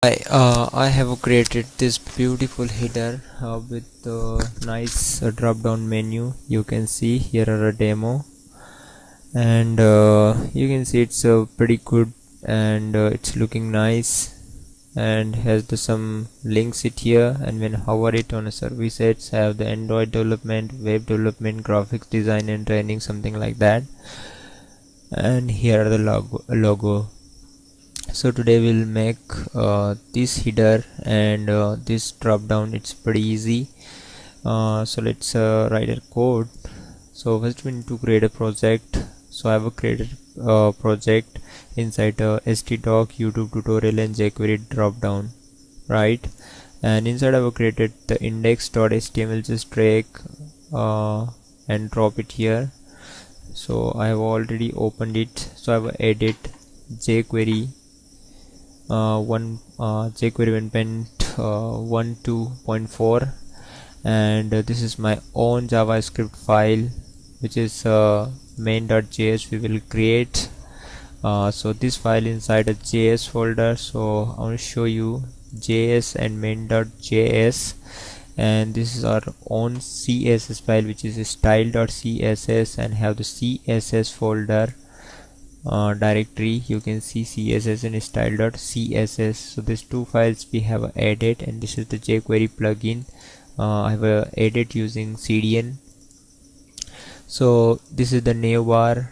I have created this beautiful header with a nice drop down menu. You can see here are a demo, and you can see it's pretty good, and it's looking nice, and has some links it here. And when hover it on a services, have the Android development, web development, graphics design and training, something like that. And here are the logo. So today we'll make this header and this drop down. It's pretty easy. So let's write a code. So first we need to create a project. So I have created a project inside htdoc, YouTube tutorial and Jquery Dropdown, right? And inside I have created the index.html. Just drag and drop it here. So I have already opened it. So I have added jQuery jQuery 1.12.4, and this is my own JavaScript file, which is main.js we will create. So this file inside a JS folder. So I want to show you JS and main.js, and this is our own CSS file, which is style.css, and have the CSS folder directory. You can see CSS and style.css. so these two files we have added, and this is the jQuery plugin I have added using CDN. So this is the nav bar,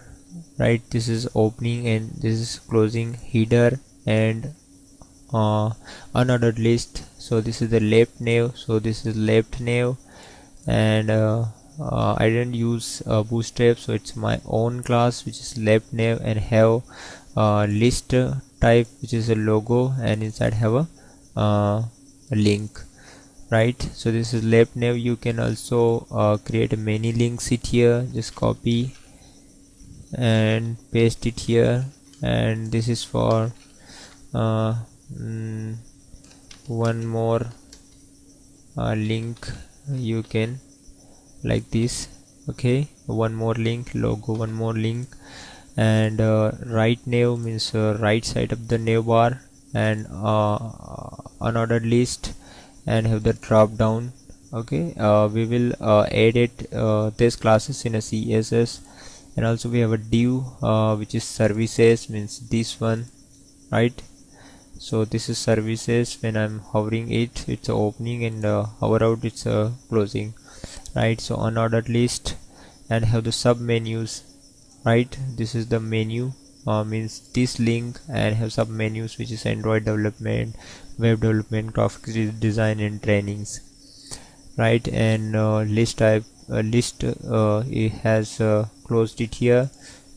right? This is opening and this is closing header and unordered list. So this is the left nav, so this is left nav, and I didn't use bootstrap, so it's my own class which is left nav, and have list type which is a logo, and inside have a link, right? So this is left nav. You can also create many links it here. Just copy and paste it here, and this is for one more link. You can like this, okay, one more link, logo, one more link, and right nav means right side of the nav bar, and unordered list, and have the drop down. Okay, we will edit these classes in a CSS, and also we have a div which is services, means this one, right? So this is services. When I'm hovering it, it's opening, and hover out, it's closing, right? So unordered list, and have the sub menus, right? This is the menu, means this link, and have sub menus which is Android development, web development, graphics design and trainings, right? And list type, list it has closed it here,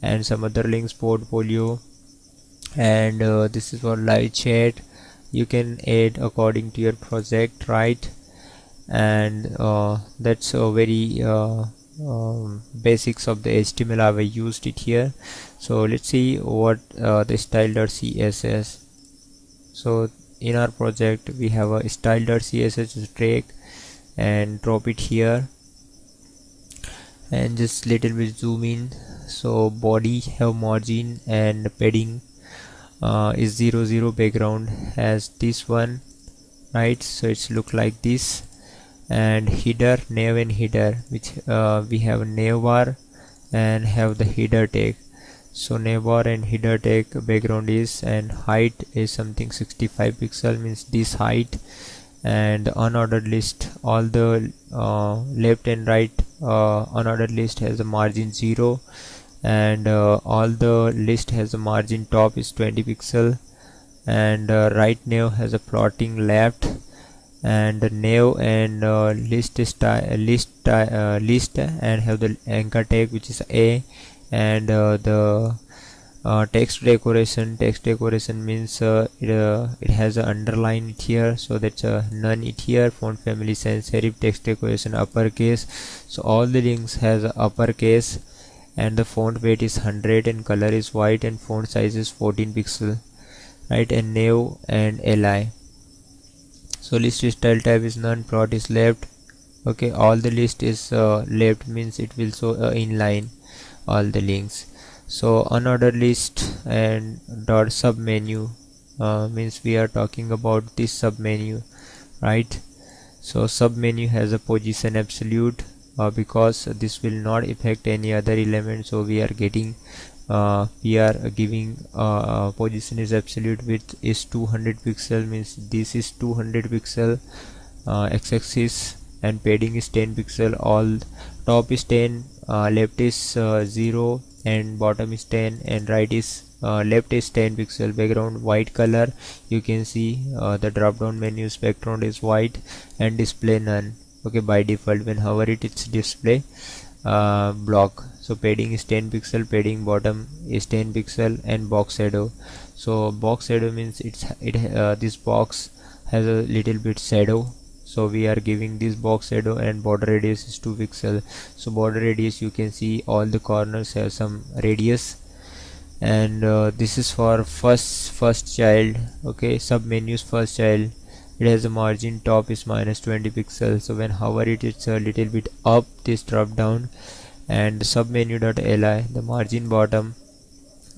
and some other links, portfolio, and this is for live chat. You can add according to your project, right? And that's a very basics of the HTML. I've used it here. So let's see what the style.css. so in our project we have a style.css. just drag and drop it here, and just little bit zoom in. So body have margin and padding is 00, background has this one, right? So it's look like this. And header, nav and header, which we have a nav bar and have the header tag. So nav bar and header tag background is, and height is something 65 pixel, means this height. And unordered list, all the left and right unordered list has a margin 0, and all the list has a margin top is 20 pixel, and right nav has a plotting left, and the nav and list and have the anchor tag which is a, and the text decoration means it has a underline it here, so that's none it here. Font family sans serif, text decoration uppercase. So all the links has uppercase, and the font weight is 100, and color is white, and font size is 14 pixel, right? And nav and li. So list style type is none, plot is left. Okay, all the list is left, means it will show inline all the links. So unordered list and dot sub menu, means we are talking about this sub menu, right? So sub menu has a position absolute, because this will not affect any other element, so we are giving position is absolute, width is 200 pixel, means this is 200 pixel x-axis, and padding is 10 pixel. All top is 10, left is 0, and bottom is 10, and right is left is 10 pixel. Background white color, you can see the drop down menu's background is white, and display none. Okay, by default when hover it's display block. So padding is 10 pixel, padding bottom is 10 pixel, and box shadow. So box shadow means this box has a little bit shadow, so we are giving this box shadow, and border radius is 2 pixel. So border radius, you can see all the corners have some radius, and this is for first child. Okay, sub menus first child, it has a margin top is -20 pixels. So when hover it's a little bit up this drop down. And submenu.li, the margin bottom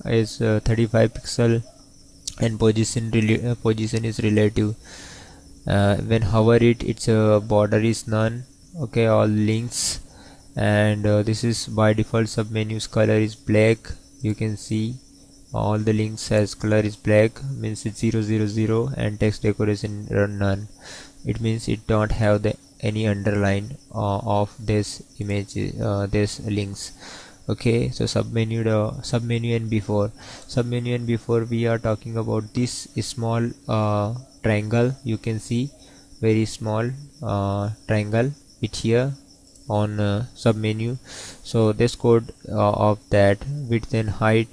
is 35 pixel, and position is relative. When hover it's border is none. Okay, all links, and this is by default submenu's color is black. You can see all the links has color is black, means it's 000, and text decoration none. It means it don't have the any underline of this image, this links. Okay, so submenu and before we are talking about this small triangle. You can see very small triangle it here on submenu. So this code of that width and height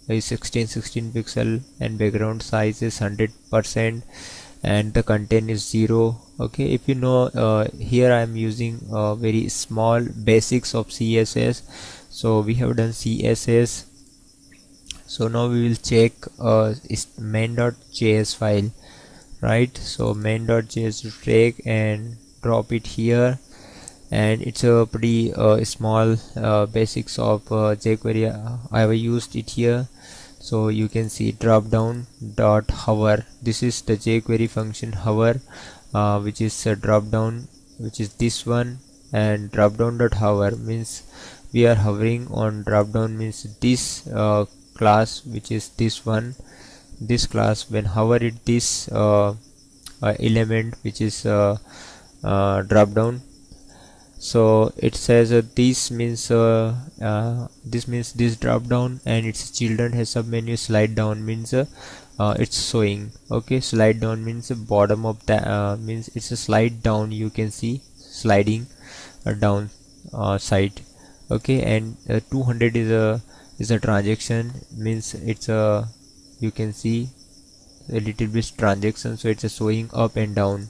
is 16 pixel, and background size is 100%, and the content is 0. Okay, if you know, here I am using very small basics of CSS. So we have done CSS. So now we will check is main.js file, right? So main.js drag and drop it here, and it's a pretty small basics of jQuery. I have used it here. So you can see drop down dot hover, this is the jQuery function hover, which is a drop down, which is this one. And drop down dot hover means we are hovering on drop down, means this class, which is this one, this class. When hover it this element, which is drop down. So it says this means this drop down, and its children has submenu slide down, means it's showing. Okay, slide down means bottom of the means it's a slide down, you can see sliding down side. Okay, and 200 is a transaction, means it's a, you can see a little bit transaction, so it's a showing up and down,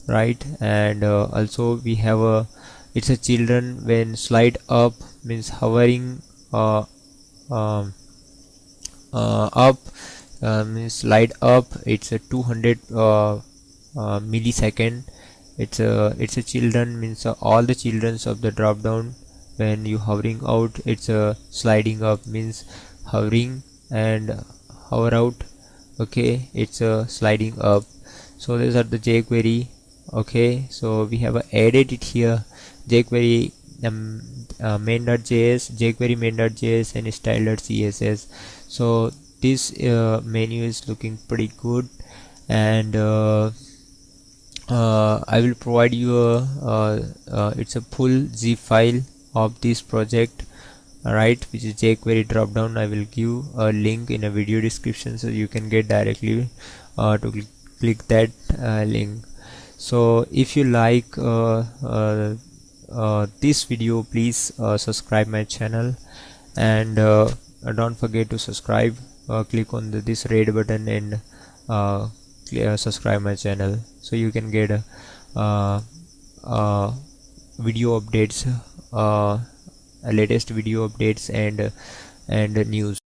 right? And also we have a, it's a children when slide up, means hovering up, means slide up, it's a 200 millisecond. It's a children, means all the childrens of the drop down. When you hovering out, it's a sliding up, means hovering and hover out. Okay, it's a sliding up. So these are the jQuery. Okay, so we have added it here, jQuery main.js, jQuery main.js, and style.css. So this menu is looking pretty good, and I will provide you it's a full zip file of this project, right, which is jQuery Dropdown. I will give a link in a video description, so you can get directly to click that link. So if you like this video, please subscribe my channel, and don't forget to subscribe. Click on this red button and subscribe my channel, so you can get video updates, latest video updates and news.